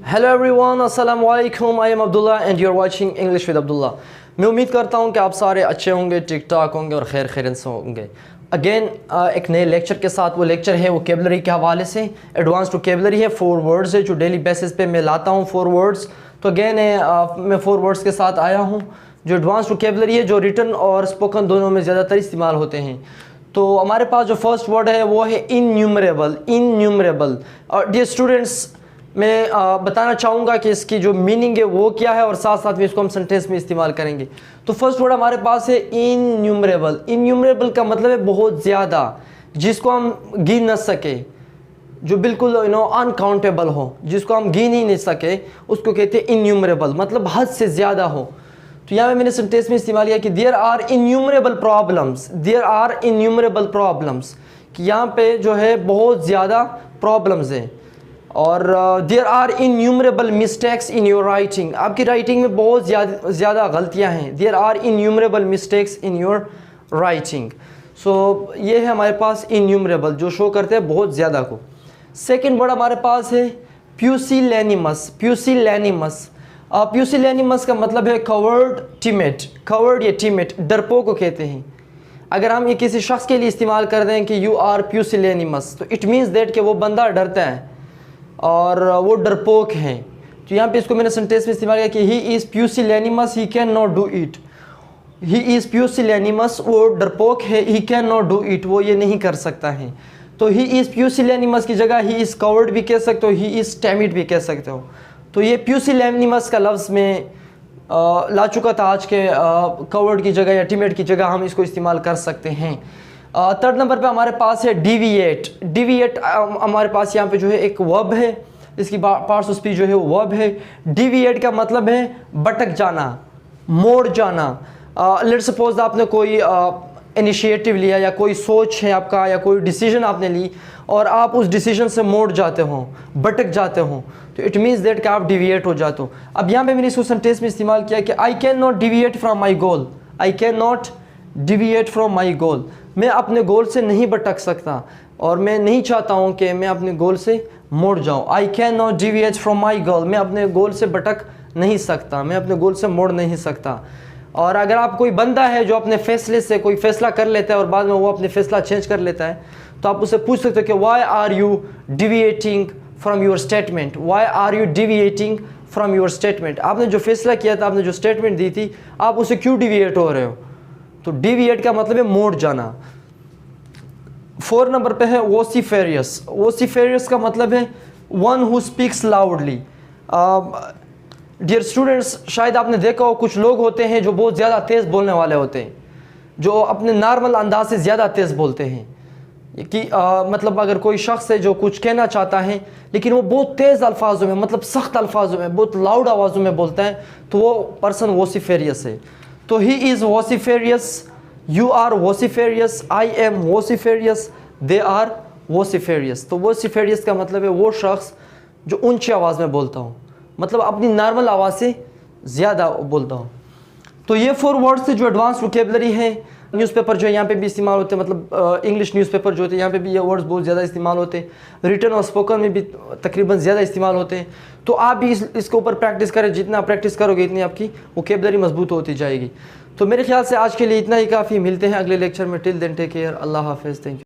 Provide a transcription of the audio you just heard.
Hello everyone, अस्सलाम वालेकुम। I am Abdullah and you are watching English with Abdullah. मैं उम्मीद करता हूँ कि आप सारे अच्छे होंगे, ठीक ठाक होंगे और खैर खैरियत से होंगे। अगेन एक नए लेक्चर के साथ। वो लेक्चर है वोकेबलरी के हवाले से। एडवांस वोकेबलरी है, 4 वर्ड्स है जो डेली बेसिस पे मैं लाता हूँ 4 वर्ड्स। तो अगेन मैं 4 वर्ड्स के साथ आया हूँ जो एडवांस वोकेबलरी है, जो रिटन और स्पोकन दोनों में ज़्यादातर इस्तेमाल होते हैं। तो हमारे पास जो फर्स्ट वर्ड है वो है इनन्यूमरेबल। इनन्यूमरेबल। और डियर स्टूडेंट्स, मैं बताना चाहूँगा कि इसकी जो मीनिंग है वो क्या है और साथ साथ में इसको हम सेंटेंस में इस्तेमाल करेंगे। तो फर्स्ट वर्ड हमारे पास है इनन्यूमरेबल। इनन्यूमरेबल का मतलब है बहुत ज़्यादा, जिसको हम गिन न सके, जो बिल्कुल अनकाउंटेबल हो, जिसको हम गिन ही नहीं सके, उसको कहते हैं इनन्यूमरेबल, मतलब हद से ज़्यादा हो। तो यहाँ पे मैंने सेंटेंस में इस्तेमाल किया कि there are innumerable problems. There are innumerable problems, कि यहाँ पे जो है बहुत ज़्यादा प्रॉब्लम्स हैं। और there are innumerable mistakes in your writing. आपकी राइटिंग में बहुत ज़्यादा गलतियाँ हैं। There are innumerable mistakes in your writing. So ये है हमारे पास इन्यूमरेबल, जो शो करते हैं बहुत ज़्यादा को। सेकेंड वर्ड हमारे पास है प्यूसिलैनिमस। प्यूसिलैनिमस। प्यूसिलैनिमस का मतलब है कवर्ड टिमेट। कवर्ड या टिमेट, डरपोक को कहते हैं। अगर हम ये किसी शख्स के लिए इस्तेमाल कर दें कि यू आर प्यूसिलैनिमस, तो इट मीन्स दैट कि वो बंदा डरता है और वो डरपोक हैं। तो यहाँ पे इसको मैंने सेंटेंस में इस्तेमाल किया कि he is pusillanimous, he can not do it. He is pusillanimous, वो डरपोक है, he can not do it, वो ये नहीं कर सकता है। तो ही इज़ प्यूसिलैनिमस की जगह ही इज़ कवर्ड भी कह सकते हो, ही इज़ टिमिड भी कह सकते हो। तो ये प्यूसिलैनिमस का लफ्ज़ में ला चुका था आज के कवर्ड की जगह या टिमिड की जगह हम इसको इस्तेमाल कर सकते हैं। थर्ड नंबर पे हमारे पास है डिविएट। डिविएट हमारे पास यहाँ पे जो है एक वर्ब है, इसकी पार्ट्स ऑफ स्पीच जो है वो वर्ब है। डिविएट का मतलब है भटक जाना, मोड़ जाना। लेट्स सपोज आपने कोई इनिशिएटिव लिया या कोई सोच है आपका या कोई डिसीजन आपने ली और आप उस डिसीजन से मोड़ जाते हो, भटक जाते हो, तो इट मीन्स दैट कि आप डिविएट हो जाते हो। अब यहाँ पे मैंने इसको सेंटेंस में इस्तेमाल किया कि I can not deviate from my goal. I can not deviate from my goal. मैं अपने गोल से नहीं भटक सकता और मैं नहीं चाहता हूँ कि मैं अपने गोल से मोड़ जाऊँ। I can not deviate from my goal, मैं अपने गोल से भटक नहीं सकता, मैं अपने गोल से मोड़ नहीं सकता। और अगर आप कोई बंदा है जो अपने फैसले से कोई फैसला कर लेता है और बाद में वो अपने फैसला चेंज कर लेता है, तो आप उससे पूछ सकते हो कि why are you deviating from your statement. Why are you deviating from your statement. आपने जो फैसला किया था, आपने जो स्टेटमेंट दी थी, आप उससे क्यों डिविएट हो रहे हो। तो डिविएट का मतलब है मोड़ जाना। 4 नंबर पे है वोसिफेरियस। वोसिफेरियस का मतलब है one who speaks loudly. Dear students, शायद आपने देखा हो कुछ लोग होते हैं जो बहुत ज़्यादा तेज़ बोलने वाले होते हैं, जो अपने नॉर्मल अंदाज से ज़्यादा तेज़ बोलते हैं। कि मतलब अगर कोई शख्स है जो कुछ कहना चाहता है लेकिन वो बहुत तेज़ अल्फाजों में, मतलब सख्त अल्फाजों में, बहुत लाउड आवाज़ों में बोलता है, तो वो पर्सन वोसिफेरियस है। तो he is vociferous, you are vociferous, I am vociferous, they are vociferous. तो वोसिफेरियस का मतलब है वो शख्स जो ऊंची आवाज़ में बोलता हो, मतलब अपनी नॉर्मल आवाज़ से ज़्यादा बोलता हो। तो ये 4 वर्ड्स थे जो एडवांस वोकेबलरी है। न्यूज़पेपर जो है यहाँ पे भी इस्तेमाल होते हैं, मतलब इंग्लिश न्यूज़पेपर जो होते हैं यहाँ पे भी ये वर्ड्स बहुत ज़्यादा इस्तेमाल होते हैं। रिटन और स्पोकन में भी तकरीबन ज़्यादा इस्तेमाल होते हैं। तो आप भी इसके ऊपर प्रैक्टिस करें, जितना प्रैक्टिस करोगे इतनी आपकी वोकेबलरी मजबूत होती जाएगी। तो मेरे ख्याल से आज के लिए इतना ही काफ़ी। मिलते हैं अगले लेक्चर में। टिल देन टेक केयर, अल्लाह हाफिज़, थैंक यू।